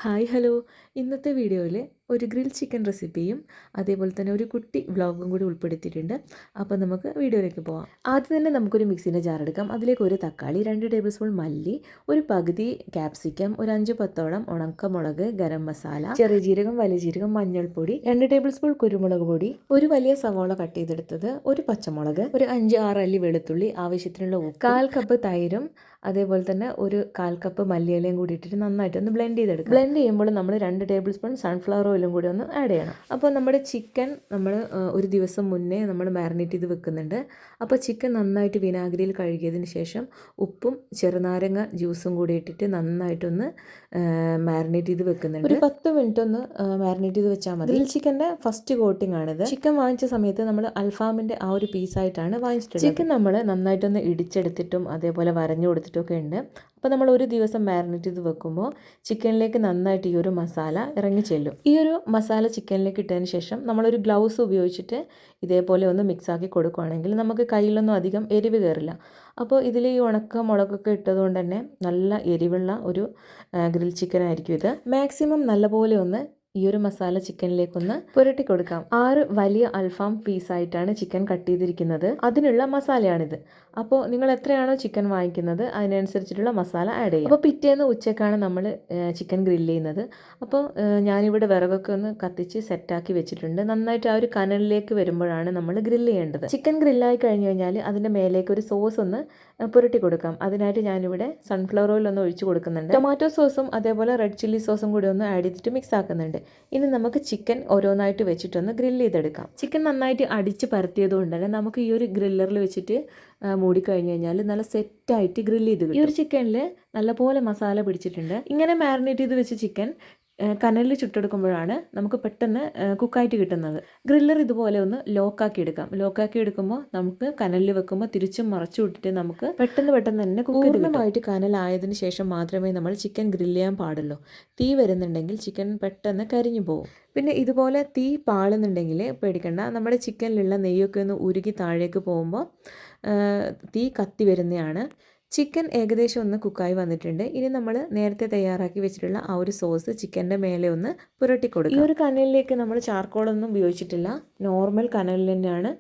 Hi hello. ഇന്നത്തെ വീഡിയോയിൽ ഒരു ഗ്രിൽ ചിക്കൻ റെസിപ്പിയും അതേപോലെ തന്നെ ഒരു കുട്ടി വ്ളോഗും കൂടി ഉൾപ്പെടുത്തിയിട്ടുണ്ട്. അപ്പോൾ നമുക്ക് വീഡിയോയിലേക്ക് പോകാം. ആദ്യം തന്നെ നമുക്കൊരു മിക്സിൻ്റെ ജാർ എടുക്കാം. അതിലേക്ക് ഒരു തക്കാളി, 2 ടേബിൾ സ്പൂൺ മല്ലി, ഒരു പകുതി ക്യാപ്സിക്കം, ഒരു 5-10 ഉണക്കമുളക്, ഗരം മസാല, ചെറിയ ജീരകം, വലിയ ജീരകം, മഞ്ഞൾപ്പൊടി, 2 ടേബിൾ സ്പൂൺ കുരുമുളക് പൊടി, ഒരു വലിയ സവോള കട്ട് ചെയ്തെടുത്തത്, ഒരു പച്ചമുളക്, ഒരു 5-6 അല്ലി വെളുത്തുള്ളി, ആവശ്യത്തിനുള്ള ഉപ്പ്, 1/4 കപ്പ് തൈരും, അതേപോലെ തന്നെ ഒരു 1/4 കപ്പ് മല്ലിയിലയും കൂടി ഇട്ടിട്ട് നന്നായിട്ടൊന്ന് ബ്ലെൻഡ് ചെയ്തെടുക്കാം. ബ്ലെൻഡ് ചെയ്യുമ്പോൾ നമ്മൾ 2 ടേബിൾ സ്പൂൺ സൺഫ്ലവർ ഓയിലും കൂടി ഒന്ന് ആഡ് ചെയ്യണം. അപ്പോൾ നമ്മുടെ ചിക്കൻ നമ്മൾ ഒരു ദിവസം മുന്നേ നമ്മൾ മാരിനേറ്റ് ചെയ്ത് വെക്കുന്നുണ്ട്. അപ്പോൾ ചിക്കൻ നന്നായിട്ട് വിനാഗിരിയിൽ കഴുകിയതിന് ശേഷം ഉപ്പും ചെറുനാരങ്ങ ജ്യൂസും കൂടി ഇട്ടിട്ട് നന്നായിട്ടൊന്ന് മാരിനേറ്റ് ചെയ്ത് വെക്കുന്നുണ്ട്. ഒരു 10 മിനിറ്റ് ഒന്ന് മാരിനേറ്റ് ചെയ്ത് വെച്ചാൽ മതി. ഗ്രിൽ ചിക്കൻ്റെ ഫസ്റ്റ് കോട്ടിംഗ് ആണിത്. ചിക്കൻ വാങ്ങിച്ച സമയത്ത് നമ്മൾ അൽഫാമിൻ്റെ ആ ഒരു പീസായിട്ടാണ് വാങ്ങിച്ചിട്ടുള്ളത്. ചിക്കൻ നമ്മൾ നന്നായിട്ടൊന്ന് ഇടിച്ചെടുത്തിട്ടും അതേപോലെ വരഞ്ഞു കൊടുത്തിട്ടൊക്കെ ഉണ്ട്. അപ്പോൾ നമ്മൾ ഒരു ദിവസം മാരിനേറ്റ് ചെയ്ത് വെക്കുമ്പോൾ ചിക്കനിലേക്ക് നന്നായിട്ട് ഈ ഒരു മസാല ഇറങ്ങി ചെല്ലും. ഈ ഒരു മസാല ചിക്കനിലേക്ക് ഇട്ടതിന് ശേഷം നമ്മളൊരു ഗ്ലൗസ് ഉപയോഗിച്ചിട്ട് ഇതേപോലെ ഒന്ന് മിക്സാക്കി കൊടുക്കുകയാണെങ്കിൽ നമുക്ക് കയ്യിലൊന്നും അധികം എരിവ് കയറില്ല. അപ്പോൾ ഇതിൽ ഈ ഉണക്ക മുളകൊക്കെ ഇട്ടതുകൊണ്ട് തന്നെ നല്ല എരിവുള്ള ഒരു ഗ്രിൽ ചിക്കൻ ആയിരിക്കും ഇത്. മാക്സിമം നല്ലപോലെ ഒന്ന് ഈ ഒരു മസാല ചിക്കനിലേക്കൊന്ന് പുരട്ടി കൊടുക്കാം. 6 വലിയ അൽഫാം പീസായിട്ടാണ് ചിക്കൻ കട്ട് ചെയ്തിരിക്കുന്നത്. അതിനുള്ള മസാലയാണിത്. അപ്പോൾ നിങ്ങൾ എത്രയാണോ ചിക്കൻ വാങ്ങിക്കുന്നത് അതിനനുസരിച്ചിട്ടുള്ള മസാല ആഡ് ചെയ്യും. അപ്പോൾ പിറ്റേന്ന് ഉച്ചക്കാണ് നമ്മൾ ചിക്കൻ ഗ്രില്ല് ചെയ്യുന്നത്. അപ്പോൾ ഞാനിവിടെ വിറകൊക്കെ ഒന്ന് കത്തിച്ച് സെറ്റാക്കി വെച്ചിട്ടുണ്ട്. നന്നായിട്ട് ആ ഒരു കനലിലേക്ക് വരുമ്പോഴാണ് നമ്മൾ ഗ്രില്ല് ചെയ്യേണ്ടത്. ചിക്കൻ ഗ്രില്ലായി കഴിഞ്ഞ് കഴിഞ്ഞാൽ അതിൻ്റെ മേലേക്ക് ഒരു സോസ് ഒന്ന് പുരട്ടി കൊടുക്കാം. അതിനായിട്ട് ഞാനിവിടെ സൺഫ്ലവർ ഓയിൽ ഒന്ന് ഒഴിച്ച് കൊടുക്കുന്നുണ്ട്. ടൊമാറ്റോ സോസും അതേപോലെ റെഡ് ചില്ലി സോസും കൂടി ഒന്ന് ആഡ് ചെയ്തിട്ട് മിക്സ് ആക്കുന്നുണ്ട്. ഇനി നമുക്ക് ചിക്കൻ ഓരോന്നായിട്ട് വെച്ചിട്ടൊന്ന് ഗ്രില്ല് ചെയ്തെടുക്കാം. ചിക്കൻ നന്നായിട്ട് അടിച്ച് പരത്തിയത് കൊണ്ട് തന്നെ നമുക്ക് ഈ ഒരു ഗ്രില്ലറിൽ വെച്ചിട്ട് മൂടിക്കഴിഞ്ഞ് കഴിഞ്ഞാൽ നല്ല സെറ്റായിട്ട് ഗ്രില്ല് ചെയ്ത് കിട്ടും. ഈ ഒരു ചിക്കനിൽ നല്ലപോലെ മസാല പിടിച്ചിട്ടുണ്ട്. ഇങ്ങനെ മാരിനേറ്റ് ചെയ്ത് വെച്ച ചിക്കൻ കനലിൽ ചുട്ടെടുക്കുമ്പോഴാണ് നമുക്ക് പെട്ടെന്ന് കുക്കായിട്ട് കിട്ടുന്നത്. ഗ്രില്ലർ ഇതുപോലെ ഒന്ന് ലോക്കാക്കി എടുക്കാം. ലോക്കാക്കി എടുക്കുമ്പോൾ നമുക്ക് കനലിൽ വെക്കുമ്പോൾ തിരിച്ചും മറച്ചു വിട്ടിട്ട് നമുക്ക് പെട്ടെന്ന് തന്നെ പൂർണ്ണമായിട്ട് കനലായതിനു ശേഷം മാത്രമേ നമ്മൾ ചിക്കൻ ഗ്രില്ല് ചെയ്യാൻ പാടുള്ളൂ. തീ വരുന്നുണ്ടെങ്കിൽ ചിക്കൻ പെട്ടെന്ന് കരിഞ്ഞു പോകും. പിന്നെ ഇതുപോലെ തീ പാളുന്നുണ്ടെങ്കിൽ പേടിക്കണ്ട. നമ്മുടെ ചിക്കനിലുള്ള നെയ്യൊക്കെ ഒന്ന് ഉരുകി താഴേക്ക് പോകുമ്പോൾ തീ കത്തി വരുന്നതാണ്. ചിക്കൻ ഏകദേശം ഒന്ന് കുക്കായി വന്നിട്ടുണ്ട്. ഇനി നമ്മൾ നേരത്തെ തയ്യാറാക്കി വെച്ചിട്ടുള്ള ആ ഒരു സോസ് ചിക്കൻ്റെ മേലെ ഒന്ന് പുരട്ടി കൊടുക്കുക. ഈ ഒരു കനലിലേക്ക് നമ്മൾ ചാർക്കോളൊന്നും ഉപയോഗിച്ചിട്ടില്ല. നോർമൽ കനലിൽ തന്നെയാണ്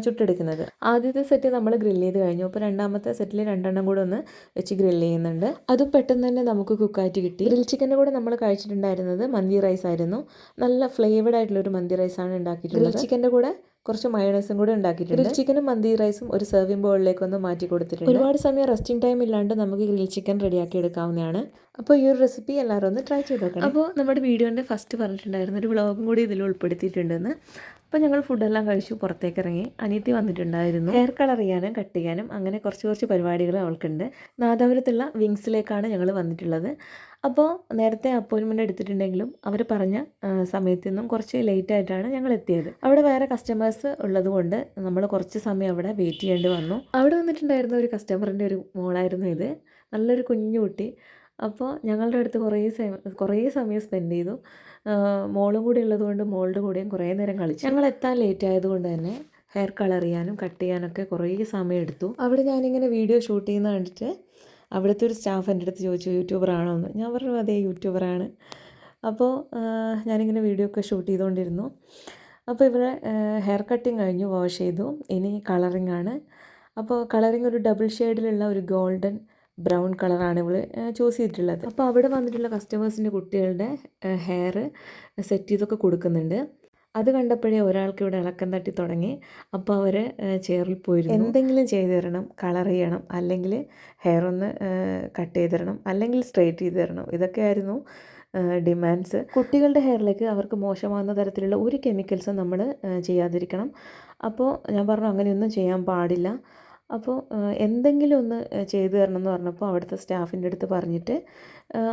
ചുട്ടെടുക്കുന്നത്. ആദ്യത്തെ സെറ്റ് നമ്മൾ ഗ്രില്ല് ചെയ്ത് കഴിഞ്ഞു. അപ്പോൾ രണ്ടാമത്തെ സെറ്റിൽ 2 കൂടെ ഒന്ന് വെച്ച് ഗ്രില്ല് ചെയ്യുന്നുണ്ട്. അതും പെട്ടെന്ന് തന്നെ നമുക്ക് കുക്കായിട്ട് കിട്ടി. ഗ്രിൽ ചിക്കൻ്റെ കൂടെ നമ്മൾ കഴിച്ചിട്ടുണ്ടായിരുന്നത് മന്തി റൈസ് ആയിരുന്നു. നല്ല ഫ്ലേവേഡ് ആയിട്ടുള്ളൊരു മന്തി റൈസാണ് ഉണ്ടാക്കിയിട്ടുള്ളത്. ഗ്രിൽ ചിക്കൻ്റെ കൂടെ കുറച്ച് മയോണൈസും കൂടെ ഉണ്ടാക്കിയിട്ടുണ്ട്. ഗ്രിൽ ചിക്കനും മന്തി റൈസും ഒരു സർവിംഗ് ബൗളിലേക്ക് ഒന്ന് മാറ്റി കൊടുത്തിട്ടുണ്ട്. ഒരുപാട് സമയം റെസ്റ്റിംഗ് ടൈം ഇല്ലാണ്ട് നമുക്ക് ഗ്രിൽ ചിക്കൻ റെഡിയാക്കി എടുക്കാവുന്നതാണ്. അപ്പോൾ ഈ ഒരു റെസിപ്പി എല്ലാവരും ഒന്ന് ട്രൈ ചെയ്ത് നോക്കണം. അപ്പോൾ നമ്മുടെ വീഡിയോൻ്റെ ഫസ്റ്റ് പറഞ്ഞിട്ടുണ്ടായിരുന്നു ഒരു വ്ളോഗും കൂടി ഇതിൽ ഉൾപ്പെടുത്തിയിട്ടുണ്ടെന്ന്. അപ്പോൾ ഞങ്ങൾ ഫുഡെല്ലാം കഴിച്ചു പുറത്തേക്ക് ഇറങ്ങി. അനിയത്തി വന്നിട്ടുണ്ടായിരുന്നു. ഹെയർ കളർ ചെയ്യാനും കട്ട് ചെയ്യാനും അങ്ങനെ കുറച്ച് പരിപാടികൾ അവൾക്കുണ്ട്. നാദാപുരത്തുള്ള വിങ്സിലേക്കാണ് ഞങ്ങൾ വന്നിട്ടുള്ളത്. അപ്പോൾ നേരത്തെ അപ്പോയിൻമെൻറ്റ് എടുത്തിട്ടുണ്ടെങ്കിലും അവർ പറഞ്ഞ സമയത്തു നിന്നും കുറച്ച് ലേറ്റ് ആയിട്ടാണ് ഞങ്ങൾ എത്തിയത്. അവിടെ വേറെ കസ്റ്റമേഴ്സ് ഉള്ളതുകൊണ്ട് നമ്മൾ കുറച്ച് സമയം അവിടെ വെയിറ്റ് ചെയ്യേണ്ടി വന്നു. അവിടെ വന്നിട്ടുണ്ടായിരുന്ന ഒരു കസ്റ്റമറിൻ്റെ ഒരു മോളായിരുന്നു ഇത്. നല്ലൊരു കുഞ്ഞു കുട്ടി. അപ്പോൾ ഞങ്ങളുടെ അടുത്ത് കുറേ സമയം സ്പെൻഡ് ചെയ്തു. മോളും കൂടി ഉള്ളതുകൊണ്ട് മോളുടെ കൂടെയും കുറേ നേരം കളിച്ചു. ഞങ്ങൾ എത്താൻ ലേറ്റ് ആയതുകൊണ്ട് തന്നെ ഹെയർ കളർ ചെയ്യാനും കട്ട് ചെയ്യാനൊക്കെ കുറേ സമയം എടുത്തു. അവിടെ ഞാനിങ്ങനെ വീഡിയോ ഷൂട്ട് ചെയ്യുന്ന കണ്ടിട്ട് അവിടുത്തെ ഒരു സ്റ്റാഫ് എൻ്റെ അടുത്ത് ചോദിച്ചു യൂട്യൂബറാണോ എന്ന്. ഞാൻ പറഞ്ഞു അതെ യൂട്യൂബറാണ്. അപ്പോൾ ഞാനിങ്ങനെ വീഡിയോ ഒക്കെ ഷൂട്ട് ചെയ്തുകൊണ്ടിരുന്നു. അപ്പോൾ ഇവിടെ ഹെയർ കട്ടിങ് കഴിഞ്ഞു, വാഷ് ചെയ്തു. ഇനി കളറിങ് ആണ്. അപ്പോൾ കളറിങ് ഒരു ഡബിൾ ഷെയ്ഡിലുള്ള ഒരു ഗോൾഡൻ ബ്രൗൺ കളറാണ് ഇവൾ ചൂസ് ചെയ്തിട്ടുള്ളത്. അപ്പോൾ അവിടെ വന്നിട്ടുള്ള കസ്റ്റമേഴ്സിൻ്റെ കുട്ടികളുടെ ഹെയർ സെറ്റ് ചെയ്തൊക്കെ കൊടുക്കുന്നുണ്ട്. അത് കണ്ടപ്പോഴേ ഒരാൾക്ക് ഇവിടെ ഇളക്കം തട്ടി തുടങ്ങി. അപ്പോൾ അവർ ചെയറിൽ പോയിരുന്നു. എന്തെങ്കിലും ചെയ്തു തരണം, കളർ ചെയ്യണം, അല്ലെങ്കിൽ ഹെയർ ഒന്ന് കട്ട് ചെയ്ത് തരണം, അല്ലെങ്കിൽ സ്ട്രെയിറ്റ് ചെയ്ത് തരണം. ഇതൊക്കെയായിരുന്നു ഡിമാൻഡ്സ്. കുട്ടികളുടെ ഹെയറിലേക്ക് അവർക്ക് മോശമാകുന്ന തരത്തിലുള്ള ഒരു കെമിക്കൽസും നമ്മൾ ചെയ്യാതിരിക്കണം. അപ്പോൾ ഞാൻ പറഞ്ഞു അങ്ങനെയൊന്നും ചെയ്യാൻ പാടില്ല. അപ്പോൾ എന്തെങ്കിലും ഒന്ന് ചെയ്തു തരണം എന്ന് പറഞ്ഞപ്പോൾ അവിടുത്തെ സ്റ്റാഫിൻ്റെ അടുത്ത് പറഞ്ഞിട്ട്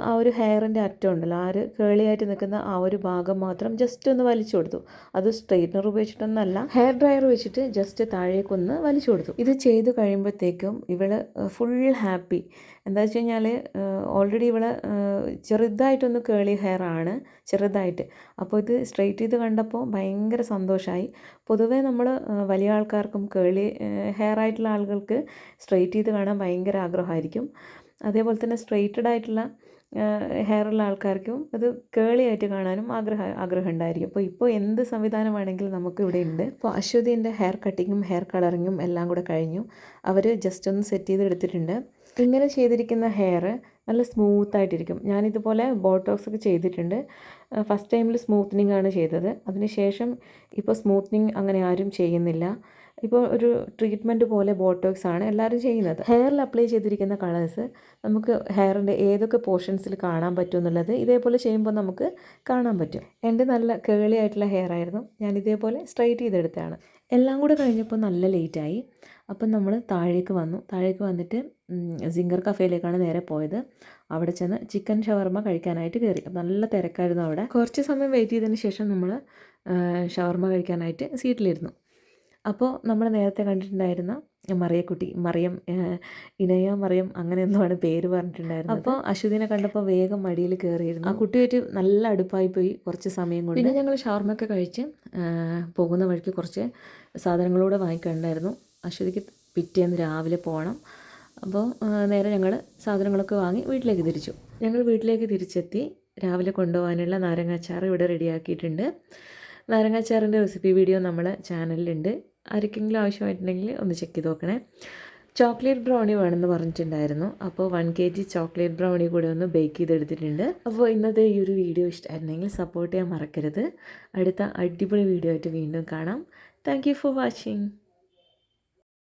ആ ഒരു ഹെയറിൻ്റെ അറ്റം ഉണ്ടല്ലോ, ആ ഒരു കേളിയായിട്ട് നിൽക്കുന്ന ആ ഒരു ഭാഗം മാത്രം ജസ്റ്റ് ഒന്ന് വലിച്ചു കൊടുത്തു. അത് സ്ട്രെയിറ്റ്നർ ഉപയോഗിച്ചിട്ടൊന്നല്ല, ഹെയർ ഡ്രയർ വെച്ചിട്ട് ജസ്റ്റ് താഴേക്കൊന്ന് വലിച്ചു കൊടുത്തു. ഇത് ചെയ്ത് കഴിയുമ്പോഴത്തേക്കും ഇവള് ഫുൾ ഹാപ്പി. എന്താ വെച്ച് കഴിഞ്ഞാൽ ഓൾറെഡി ഇവള് ചെറുതായിട്ടൊന്ന് കേളി ഹെയർ ആണ്, ചെറുതായിട്ട്. അപ്പോൾ ഇത് സ്ട്രെയിറ്റ് ചെയ്ത് കണ്ടപ്പോൾ ഭയങ്കര സന്തോഷമായി. പൊതുവേ നമ്മൾ വലിയ ആൾക്കാർക്കും കേളി ഹെയർ ആയിട്ടുള്ള ആളുകൾക്ക് സ്ട്രെയിറ്റ് ചെയ്ത് കാണാൻ ഭയങ്കര ആഗ്രഹമായിരിക്കും. അതേപോലെ തന്നെ സ്ട്രെയിറ്റഡ് ആയിട്ടുള്ള ഹെയറുള്ള ആൾക്കാർക്കും അത് കേളി ആയിട്ട് കാണാനും ആഗ്രഹം ഉണ്ടായിരിക്കും. അപ്പോൾ ഇപ്പോൾ എന്ത് സംവിധാനമാണെങ്കിലും നമുക്ക് ഇവിടെ ഉണ്ട്. അപ്പോൾ അശ്വതീൻ്റെ ഹെയർ കട്ടിങ്ങും ഹെയർ കളറിങ്ങും എല്ലാം കൂടെ കഴിഞ്ഞു. അവർ ജസ്റ്റ് ഒന്ന് സെറ്റ് ചെയ്ത് എടുത്തിട്ടുണ്ട്. ഇങ്ങനെ ചെയ്തിരിക്കുന്ന ഹെയർ നല്ല സ്മൂത്തായിട്ടിരിക്കും. ഞാനിതുപോലെ ബോട്ടോക്സ് ഒക്കെ ചെയ്തിട്ടുണ്ട്. ഫസ്റ്റ് ടൈമിൽ സ്മൂത്തനിങ് ആണ് ചെയ്തത്. അതിനുശേഷം ഇപ്പോൾ സ്മൂത്തനിങ് അങ്ങനെ ആരും ചെയ്യുന്നില്ല. ഇപ്പോൾ ഒരു ട്രീറ്റ്മെൻറ്റ് പോലെ ബോട്ടോക്സ് ആണ് എല്ലാവരും ചെയ്യുന്നത്. ഹെയറിൽ അപ്ലൈ ചെയ്തിരിക്കുന്ന കളേഴ്സ് നമുക്ക് ഹെയറിൻ്റെ ഏതൊക്കെ പോർഷൻസിൽ കാണാൻ പറ്റും എന്നുള്ളത് ഇതേപോലെ ചെയ്യുമ്പോൾ നമുക്ക് കാണാൻ പറ്റും. എൻ്റെ നല്ല കേളി ആയിട്ടുള്ള ഹെയർ ആയിരുന്നു. ഞാൻ ഇതേപോലെ സ്ട്രൈറ്റ് ചെയ്തെടുത്തതാണ്. എല്ലാം കൂടെ കഴിഞ്ഞപ്പോൾ നല്ല ലേറ്റായി. അപ്പം നമ്മൾ താഴേക്ക് വന്നിട്ട് സിംഗർ കഫേയിലേക്കാണ് നേരെ പോയത്. അവിടെ ചെന്ന് ചിക്കൻ ഷവർമ കഴിക്കാനായിട്ട് കയറി. അപ്പം നല്ല തിരക്കായിരുന്നു അവിടെ. കുറച്ച് സമയം വെയിറ്റ് ചെയ്തതിന് ശേഷം നമ്മൾ ഷവർമ കഴിക്കാനായിട്ട് സീറ്റിലിരുന്നു. അപ്പോൾ നമ്മൾ നേരത്തെ കണ്ടിട്ടുണ്ടായിരുന്ന മറിയം മറിയം അങ്ങനെ എന്തോമാണ് പേര് പറഞ്ഞിട്ടുണ്ടായിരുന്നത്. അപ്പോൾ അശ്വതിനെ കണ്ടപ്പോൾ വേഗം മടിയിൽ കയറിയിരുന്നു. ആ കുട്ടിയായിട്ട് നല്ല അടുപ്പായി പോയി കുറച്ച് സമയം കൊണ്ട്. പിന്നെ ഞങ്ങൾ ഷവർമയൊക്കെ കഴിച്ച് പോകുന്ന വഴിക്ക് കുറച്ച് സാധനങ്ങളൂടെ വാങ്ങിക്കണ്ടായിരുന്നു. അശ്വതിക്ക് പിറ്റേന്ന് രാവിലെ പോകണം. അപ്പോൾ നേരെ ഞങ്ങൾ സാധനങ്ങളൊക്കെ വാങ്ങി വീട്ടിലേക്ക് തിരിച്ചു. ഞങ്ങൾ വീട്ടിലേക്ക് തിരിച്ചെത്തി. രാവിലെ കൊണ്ടുപോകാനുള്ള നാരങ്ങാച്ചാറ് ഇവിടെ റെഡിയാക്കിയിട്ടുണ്ട്. നാരങ്ങാച്ചാറിൻ്റെ റെസിപ്പി വീഡിയോ നമ്മളെ ചാനലിലുണ്ട്. ആർക്കെങ്കിലും ആവശ്യമായിട്ടുണ്ടെങ്കിൽ ഒന്ന് ചെക്ക് ചെയ്ത് നോക്കണേ. ചോക്ലേറ്റ് ബ്രൗണി വേണമെന്ന് പറഞ്ഞിട്ടുണ്ടായിരുന്നു. അപ്പോൾ 1 kg ചോക്ലേറ്റ് ബ്രൗണി കൂടെ ഒന്ന് ബേക്ക് ചെയ്തെടുത്തിട്ടുണ്ട്. അപ്പോൾ ഇന്നത്തെ ഈ ഒരു വീഡിയോ ഇഷ്ടമായിരുന്നെങ്കിൽ സപ്പോർട്ട് ചെയ്യാൻ മറക്കരുത്. അടുത്ത അടിപൊളി വീഡിയോ ആയിട്ട് വീണ്ടും കാണാം. Thank you for watching.